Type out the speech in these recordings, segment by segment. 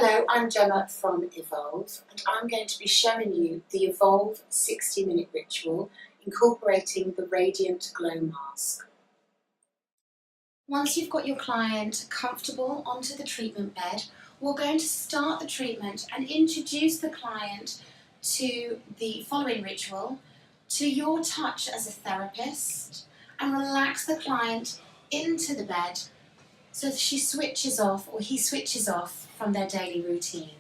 Hello, I'm Gemma from Evolve, and I'm going to be showing you the Evolve 60-minute ritual incorporating the Radiant Glow Mask. Once you've got your client comfortable onto the treatment bed, we're going to start the treatment and introduce the client to the following ritual, to your touch as a therapist, and relax the client into the bed so that she switches off, or he switches off from their daily routine.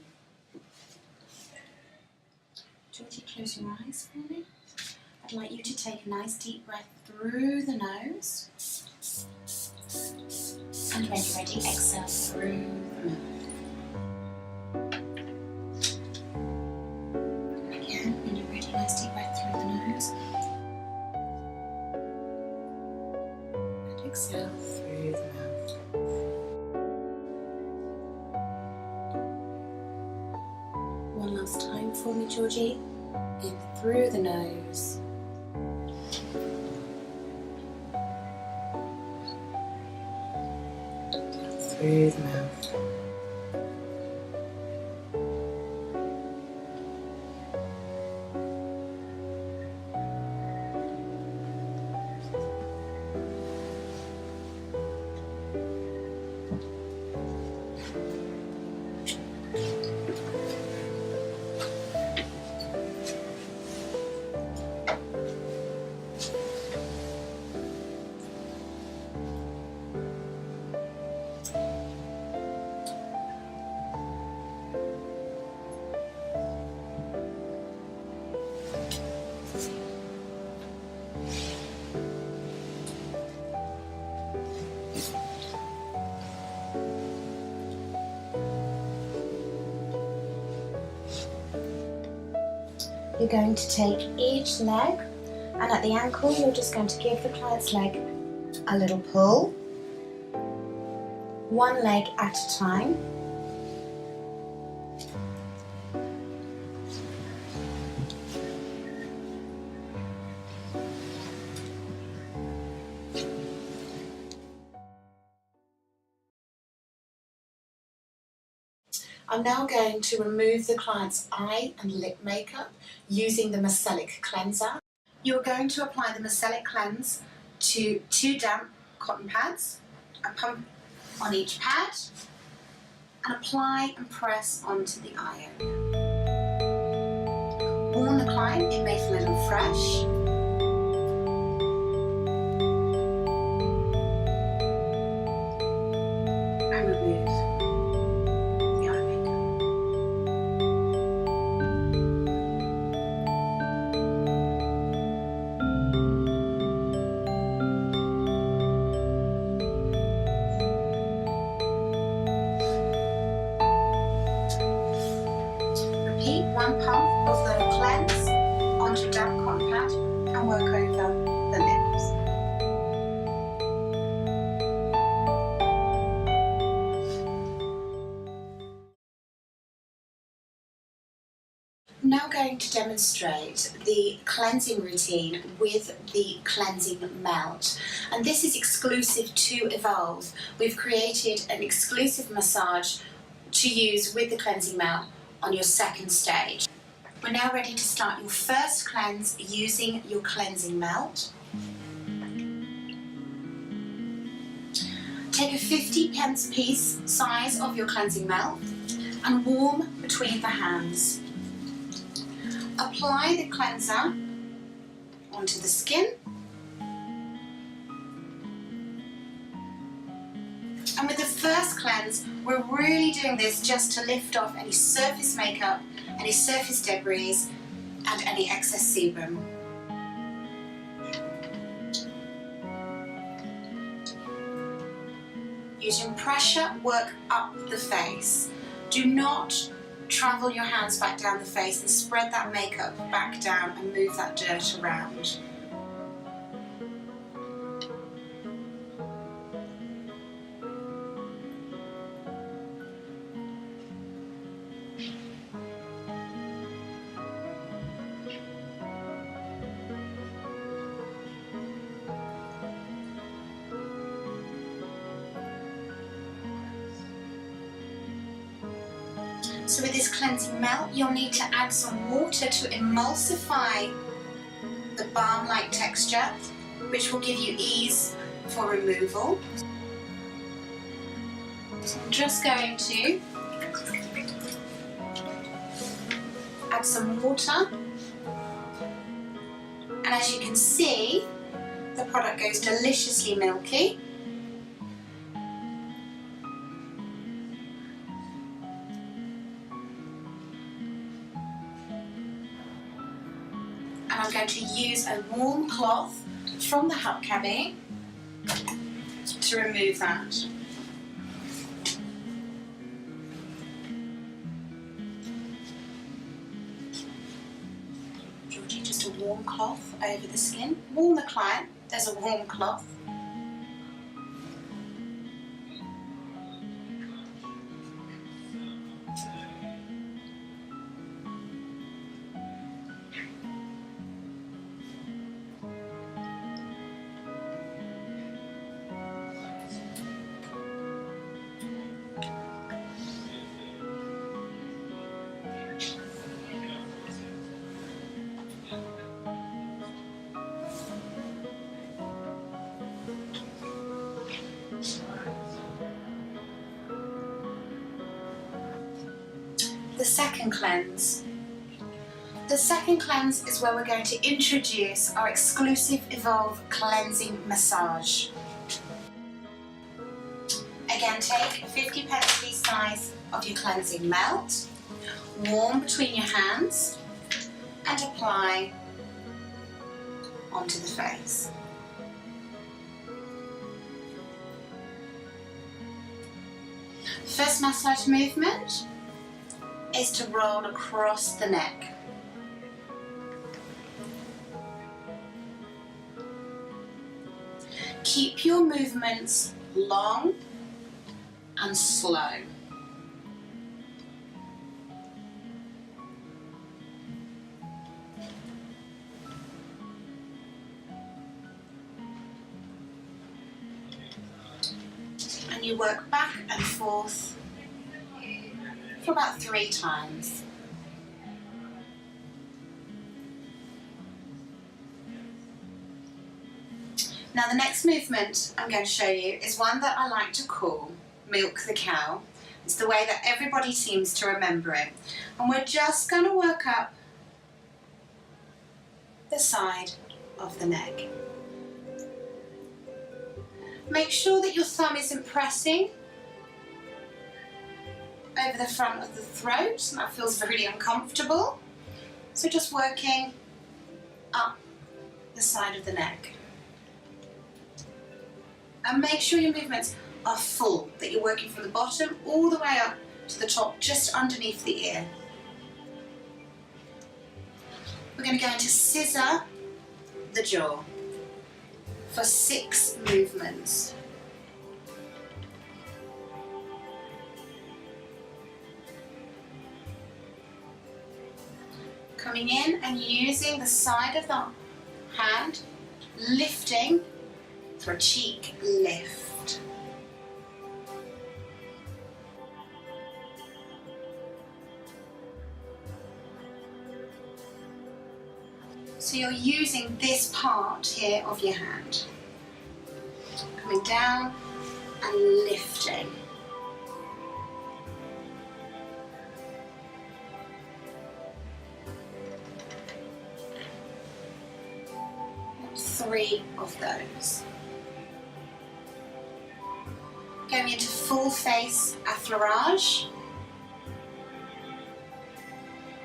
Georgie, close your eyes for me. I'd like you to take a nice deep breath through the nose. And when you're ready, exhale through the mouth. And again, when you're ready, nice deep breath through the nose. And exhale through the mouth. One last time for me, Georgie. In through the nose. Down through the mouth. You're going to take each leg, and at the ankle you're just going to give the client's leg a little pull, one leg at a time. I'm now going to remove the client's eye and lip makeup using the Micellic cleanser. You're going to apply the Micellic cleanse to 2 damp cotton pads, a pump on each pad, and apply and press onto the eye area. Warn the client it may feel a little fresh. And remove. Repeat 1 pump of the cleanse onto a damp cotton pad and work over the lips. I'm now going to demonstrate the cleansing routine with the cleansing melt, and this is exclusive to Evolve. We've created an exclusive massage to use with the cleansing melt on your second stage. We're now ready to start your first cleanse using your cleansing melt. Take a 50p piece size of your cleansing melt and warm between the hands. Apply the cleanser onto the skin. And with the first cleanse, we're really doing this just to lift off any surface makeup, any surface debris, and any excess sebum. Using pressure, work up the face. Do not travel your hands back down the face and spread that makeup back down and move that dirt around. So with this cleansing melt, you'll need to add some water to emulsify the balm-like texture, which will give you ease for removal. So I'm just going to add some water, and as you can see, the product goes deliciously milky. And I'm going to use a warm cloth from the hot cabbie to remove that. Georgie, just a warm cloth over the skin. Warm the client, there's a warm cloth. The second cleanse. The second cleanse is where we're going to introduce our exclusive Evolve cleansing massage. Again, take a 50 pence size of your cleansing melt, warm between your hands, and apply onto the face. First massage movement is to roll across the neck. Keep your movements long and slow. And you work back and forth for about 3 times. Now the next movement I'm going to show you is one that I like to call Milk the Cow. It's the way that everybody seems to remember it. And we're just going to work up the side of the neck. Make sure that your thumb isn't pressing over the front of the throat. That feels really uncomfortable. So just working up the side of the neck. And make sure your movements are full, that you're working from the bottom all the way up to the top, just underneath the ear. We're going to go into scissor the jaw for 6 movements. Coming in and using the side of the hand, lifting for a cheek lift. So you're using this part here of your hand. Coming down and lifting. Three of those. Going into full face effleurage.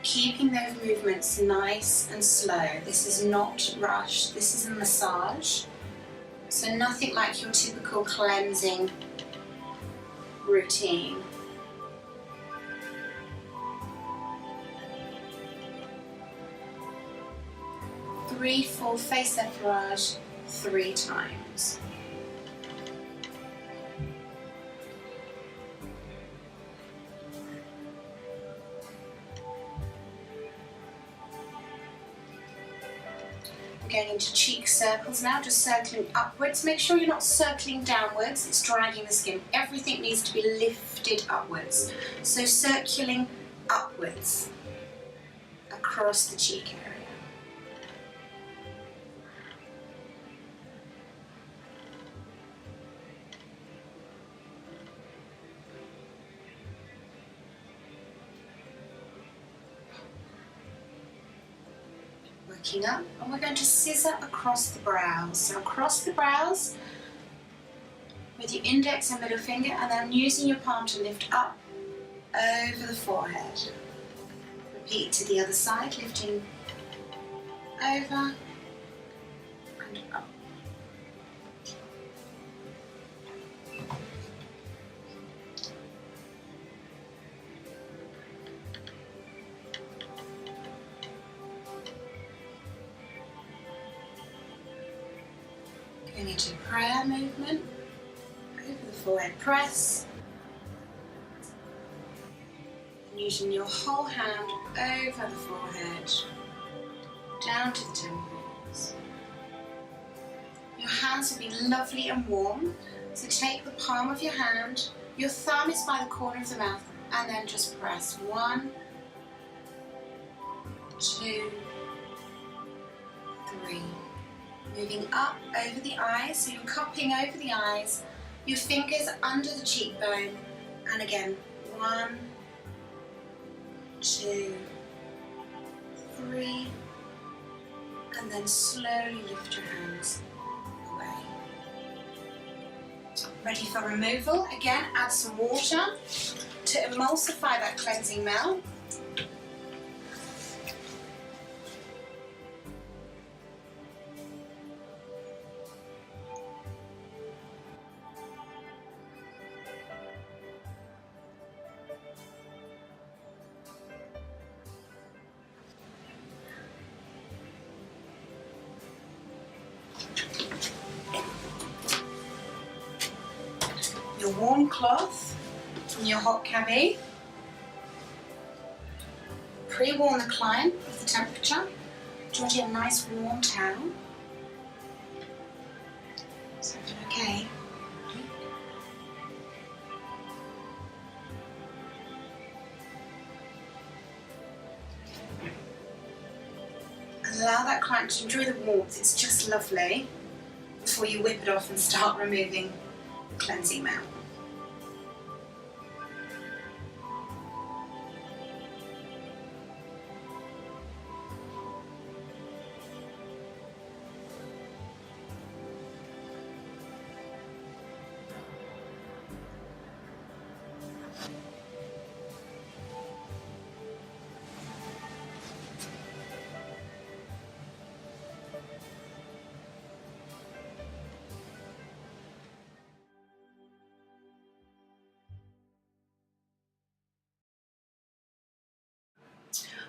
Keeping those movements nice and slow. This is not rushed, this is a massage. So nothing like your typical cleansing routine. Three full face effleurage 3 times. I'm going into cheek circles now, just circling upwards. Make sure you're not circling downwards, it's dragging the skin. Everything needs to be lifted upwards. So circling upwards across the cheek area. Working up, and we're going to scissor across the brows. So across the brows with your index and middle finger, and then using your palm to lift up over the forehead. Repeat to the other side, lifting over and up. Going into prayer movement, over the forehead press, and using your whole hand over the forehead, down to the temples. Your hands will be lovely and warm, so take the palm of your hand, your thumb is by the corner of the mouth, and then just press 1, 2, 3. Moving up over the eyes, so you're cupping over the eyes, your fingers under the cheekbone, and again, 1, 2, 3, and then slowly lift your hands away. Ready for removal? Again, add some water to emulsify that cleansing melt. Your warm cloth from your hot cabbie. Pre-warm the client with the temperature. Georgie, a nice warm towel. Is everything okay? Allow that client to enjoy the warmth, it's just lovely, before you whip it off and start removing the cleansing melt.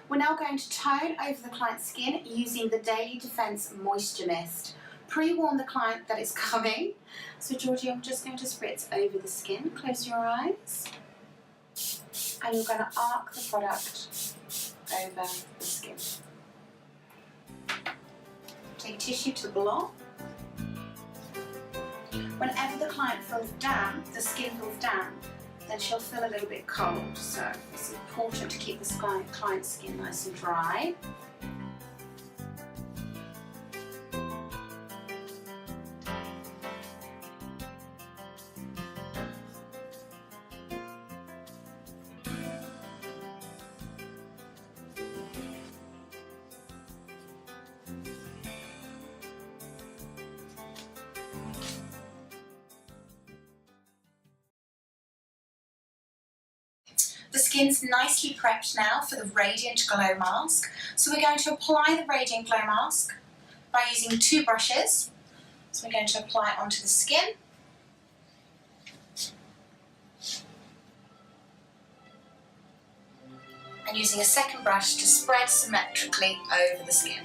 We're now going to tone over the client's skin using the Daily Defense Moisture Mist. Pre-warn the client that it's coming. So Georgie, I'm just going to spritz over the skin. Close your eyes. And you're going to arc the product over the skin. Take tissue to block. Whenever the client feels damp, the skin feels damp, then she'll feel a little bit cold. So it's important to keep the client's skin nice and dry. The skin's nicely prepped now for the Radiant Glow Mask. So we're going to apply the Radiant Glow Mask by using 2 brushes. So we're going to apply it onto the skin. And using a second brush to spread symmetrically over the skin.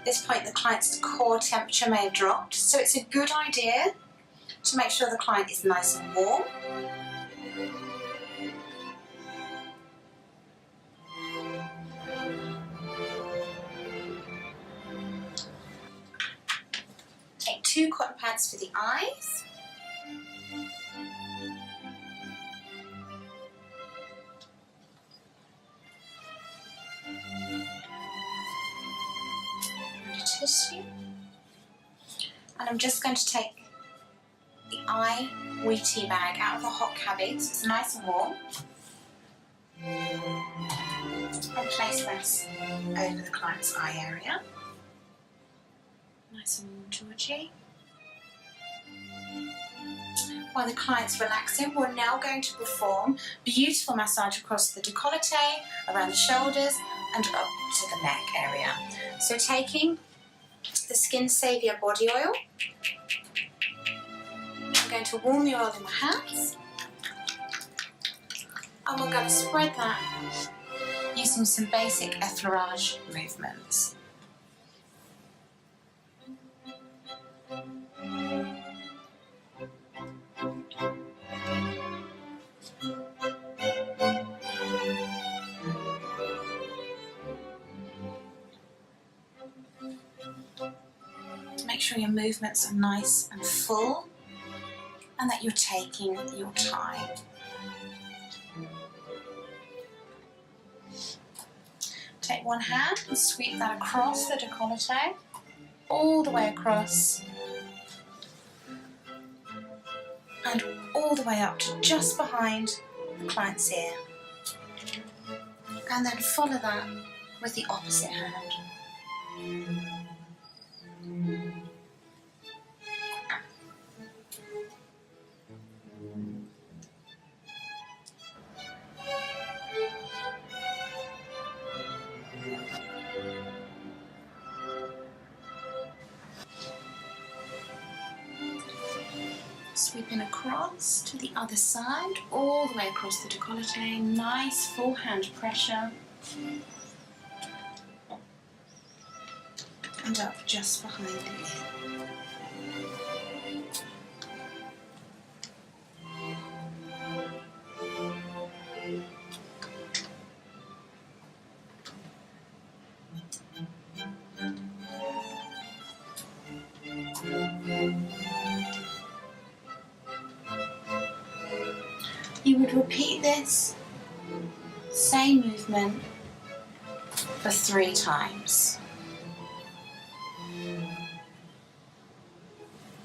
At this point, the client's core temperature may have dropped, so it's a good idea to make sure the client is nice and warm. Take 2 cotton pads for the eyes. Tissue. And I'm just going to take the eye wee-tea bag out of the hot cabbage, so it's nice and warm, and place this over the client's eye area. Nice and warm, Georgie. While the client's relaxing, we're now going to perform beautiful massage across the décolleté, around the shoulders, and up to the neck area. So taking the Skin Saviour body oil, I'm going to warm the oil in my hands, and we're going to spread that using some basic effleurage movements. Make sure your movements are nice and full and that you're taking your time. Take one hand and sweep that across the décolleté, all the way across, and all the way up to just behind the client's ear. And then follow that with the opposite hand. Sweeping across to the other side, all the way across the décolleté, nice full hand pressure, and up just behind the ear. You would repeat this same movement for 3 times.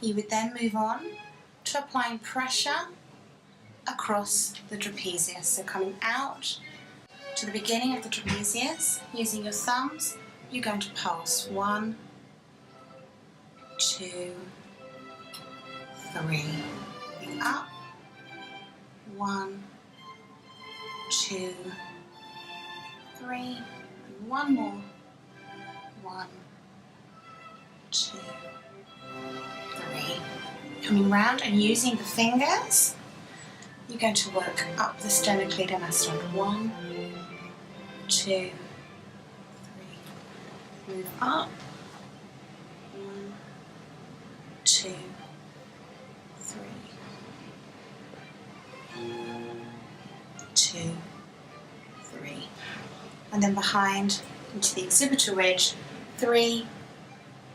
You would then move on to applying pressure across the trapezius. So coming out to the beginning of the trapezius, using your thumbs, you're going to pulse 1, 2, 3. Up. 1, 2, 3, and one more. 1, 2, 3. Coming round and using the fingers, you're going to work up the sternocleidomastoid. 1, 2, 3. Move up. 1, 2, 3. 2, 3, and then behind into the occipital ridge, 3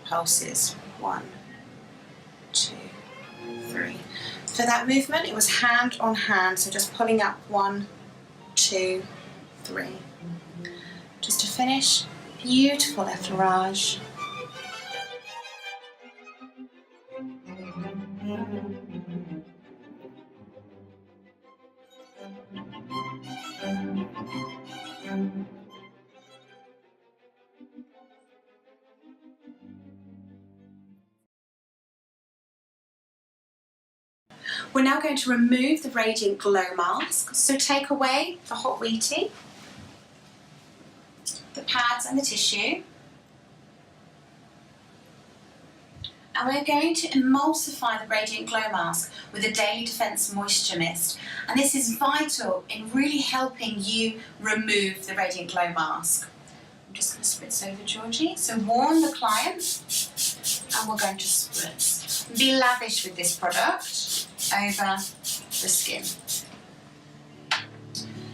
pulses. 1, 2, 3. For that movement, it was hand on hand, so just pulling up 1, 2, 3. Just to finish, beautiful effleurage. We're now going to remove the Radiant Glow mask. So take away the hot wee-tea, the pads and the tissue. And we're going to emulsify the Radiant Glow mask with a Daily Defense Moisture Mist. And this is vital in really helping you remove the Radiant Glow mask. I'm just going to spritz over Georgie. So warm the client, and we're going to spritz. Be lavish with this product over the skin.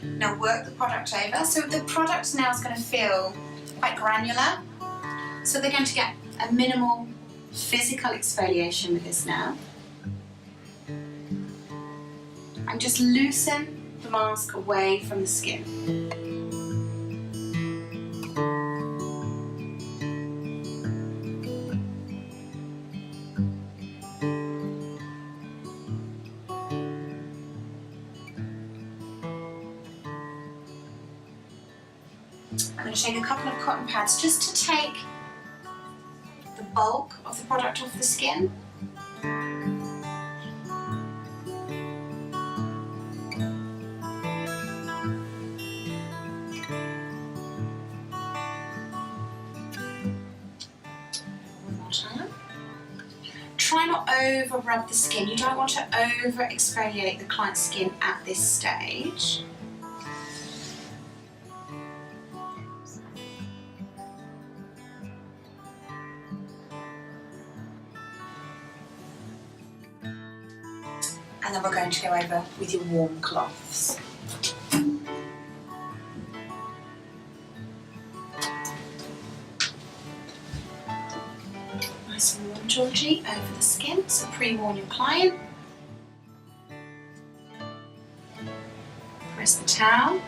Now work the product over. So the product now is going to feel quite granular. So they're going to get a minimal physical exfoliation with this now. And just loosen the mask away from the skin. I'm going to take a couple of cotton pads just to take the bulk of the product off the skin. One more time. Try not over rub the skin. You don't want to over exfoliate the client's skin at this stage. And then we're going to go over with your warm cloths. Nice and warm, Georgie, over the skin. So pre-warm your client. Press the towel.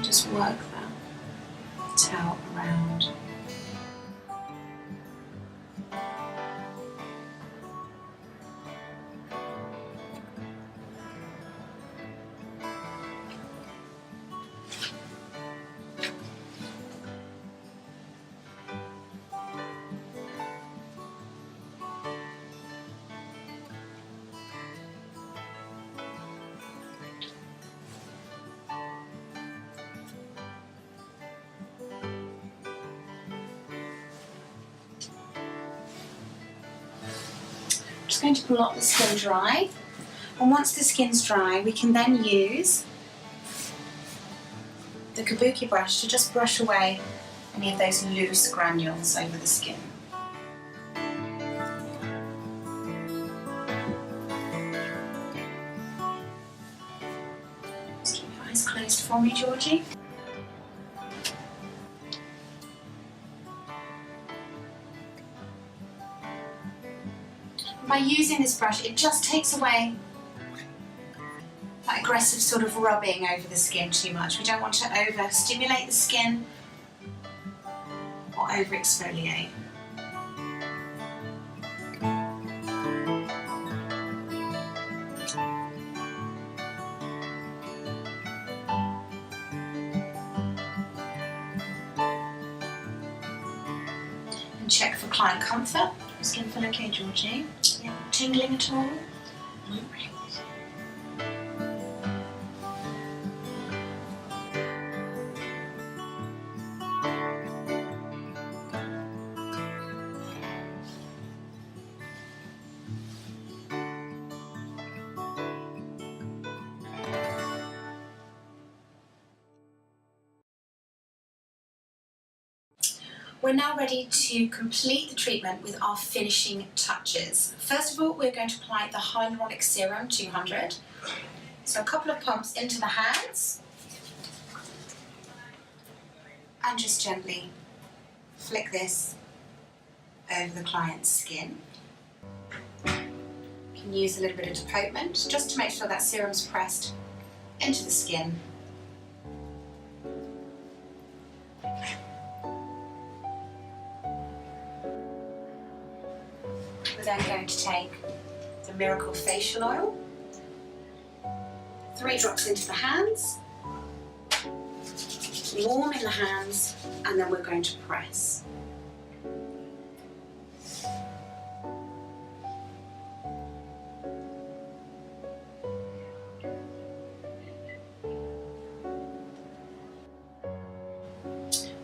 Just work that towel around. Just going to let the skin dry, and once the skin's dry we can then use the kabuki brush to just brush away any of those loose granules over the skin. Just keep your eyes closed for me, Georgie. By using this brush, it just takes away that aggressive sort of rubbing over the skin too much. We don't want to over-stimulate the skin or over-exfoliate. And check for client comfort. Skin feel okay, Georgie? Yeah. Tingling at all? No. We're now ready to complete the treatment with our finishing touches. First of all, we're going to apply the Hyaluronic Serum 200. So a couple of pumps into the hands and just gently flick this over the client's skin. You can use a little bit of depotement just to make sure that serum's pressed into the skin. We're then going to take the Miracle Facial Oil, 3 drops into the hands, warm in the hands, and then we're going to press.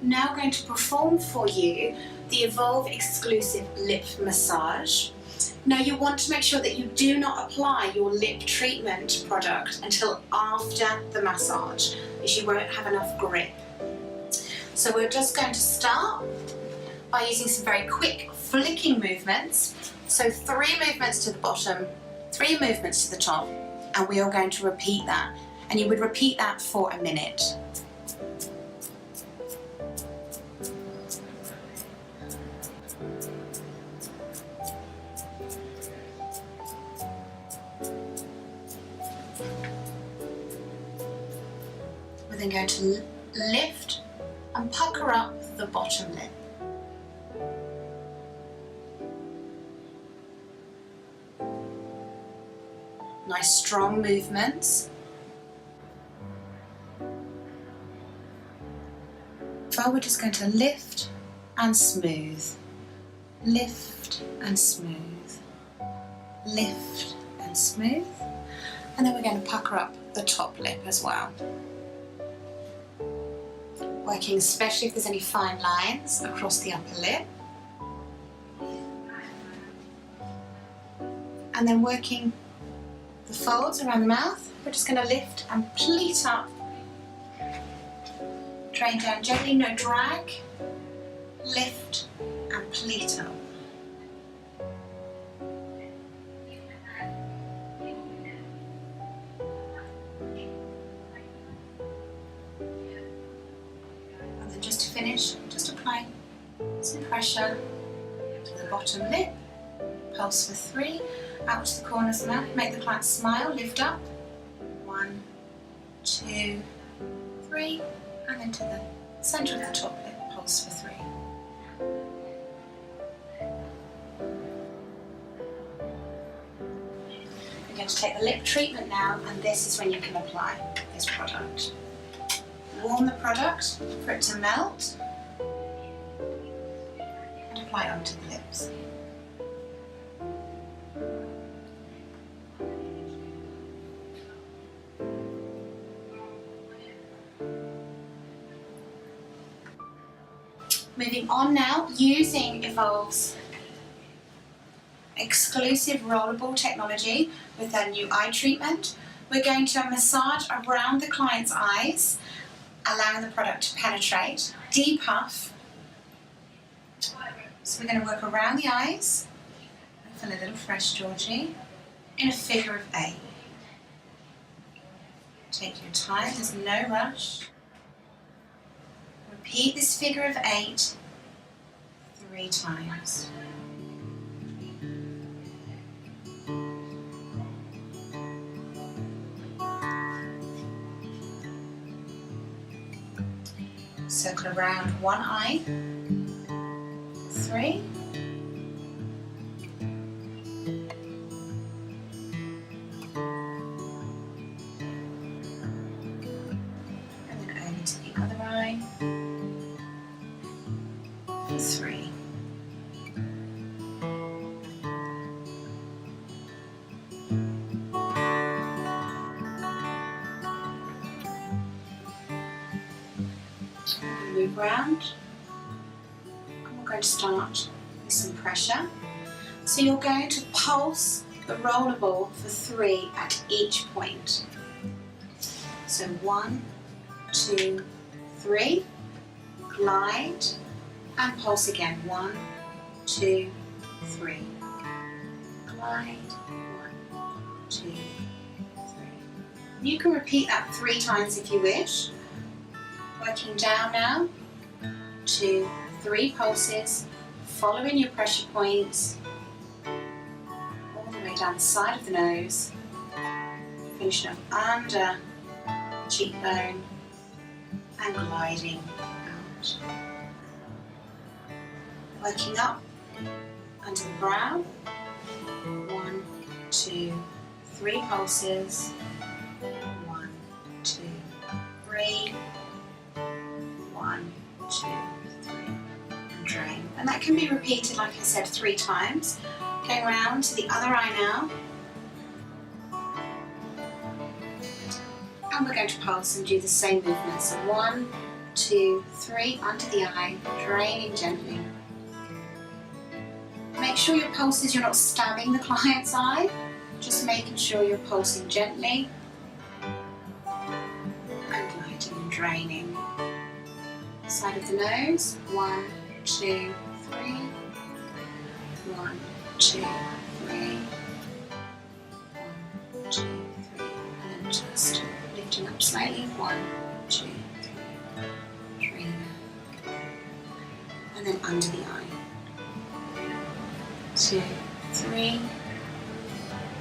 now going to perform for you the Evolve exclusive lip massage. Now you want to make sure that you do not apply your lip treatment product until after the massage, as you won't have enough grip. So we're just going to start by using some very quick flicking movements. So 3 movements to the bottom, 3 movements to the top, and we are going to repeat that. And you would repeat that for a minute. We're then going to lift and pucker up the bottom lip. Nice strong movements. Well, we're just going to lift and smooth, lift and smooth, lift and smooth, and then we're going to pucker up the top lip as well. Working especially if there's any fine lines across the upper lip. And then working the folds around the mouth, we're just going to lift and pleat up. Drain down gently, no drag. Lift and pleat up. And then just to finish, just apply some pressure to the bottom lip. Pulse for 3. Out to the corners of the mouth, make the client smile, lift up. 1, 2, 3, and then to the centre of the top lip, pulse for 3. We're going to take the lip treatment now, and this is when you can apply this product. Warm the product for it to melt, and apply it onto the lips. Moving on now, using Evolve's exclusive rollable technology with their new eye treatment, we're going to massage around the client's eyes, allowing the product to penetrate, depuff. So we're going to work around the eyes. I feel a little fresh, Georgie, in a figure of 8. Take your time, there's no rush. Repeat this figure of 8 3 times. Circle around one eye. 3. And then over to the other eye. 3. Move round, and we're going to start with some pressure. So you're going to pulse the rollable for 3 at each point. So 1, 2, 3, glide, and pulse again. 1, 2, 3. Glide. 1, 2, 3. You can repeat that 3 times if you wish. Working down now. 2, 3 pulses. Following your pressure points. All the way down the side of the nose. Finishing up under the cheekbone and gliding out. Working up under the brow. 1, 2, 3 pulses. 1, 2, 3. 1, 2, 3. And drain. And that can be repeated, like I said, 3 times. Going round to the other eye now. And we're going to pulse and do the same movement. So 1, 2, 3, under the eye, draining gently. Make sure your pulses, you're not stabbing the client's eye, just making sure you're pulsing gently and lighting and draining. Side of the nose, 1, 2, 3, 1, 2, 3, 1, 2, 3, and then just lifting up slightly, 1, 2, 3, and then under the eye, 2, 3,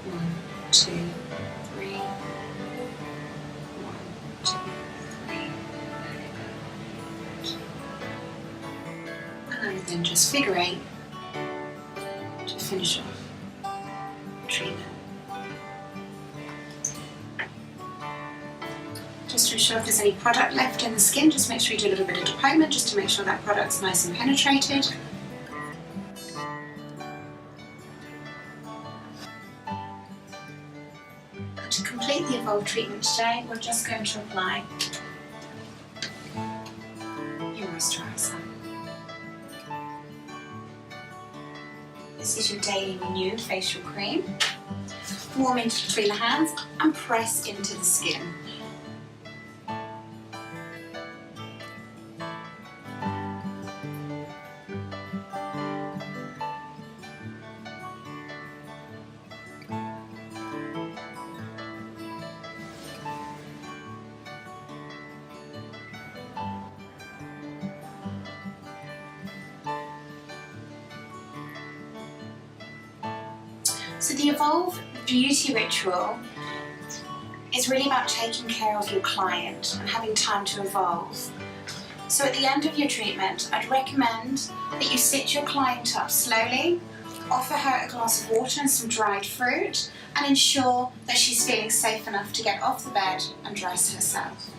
1, 2, 3, 1, 2, 3, and then just figure 8 to finish off treatment. Just to ensure if there's any product left in the skin, just make sure you do a little bit of deployment just to make sure that product's nice and penetrated. And to complete the Evolve treatment today, we're just going to apply your moisturiser. This is your Daily Renew facial cream. Warm into between the hands and press into the skin. So the Evolve Beauty Ritual is really about taking care of your client and having time to evolve. So at the end of your treatment, I'd recommend that you sit your client up slowly, offer her a glass of water and some dried fruit, and ensure that she's feeling safe enough to get off the bed and dress herself.